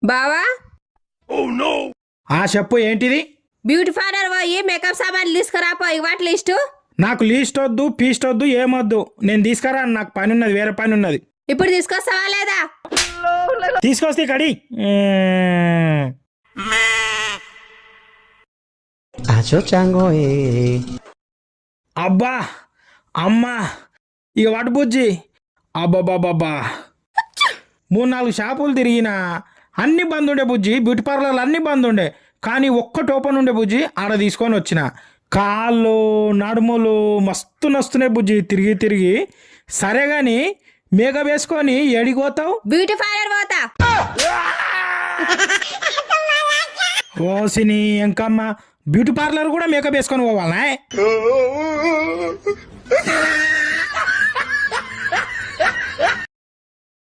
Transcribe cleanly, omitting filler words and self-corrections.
బావా ఆ చెప్పు ఏంటిది? బ్యూటీ పార్లర్ పోయి మేకప్ సామాన్లు తీసుకురాపో వాటి లిస్టు. నాకు లీస్ట్ వద్దు పీస్ట్ వద్దు ఏమొద్దు, నేను తీసుకురాను, నాకు పని ఉన్నది, వేరే పని ఉన్నది. ఇప్పుడు తీసుకొస్తావా లేదా? తీసుకొస్తే కడి అబ్బా అమ్మా ఇక వాటి బుజ్జి అబ్బాబాబాబా 3-4 షాపులు తిరిగినా అన్ని బంద్ ఉండే బుజ్జి, బ్యూటీ పార్లర్లు అన్ని బంద్ ఉండే, కానీ ఒక్కటి ఓపెన్ ఉండే బుజ్జి, ఆడ తీసుకొని వచ్చిన. కాళ్ళు నడుములు మస్తు నస్తున్నాయి బుజ్జి తిరిగి తిరిగి. సరే గాని మేకప్ వేసుకొని ఎడిగిపోతావు? బ్యూటీ పార్లర్ పోతా. ఓసిని ఎంకమ్మ, బ్యూటీ పార్లర్ కూడా మేకప్ వేసుకొని పోవాలా?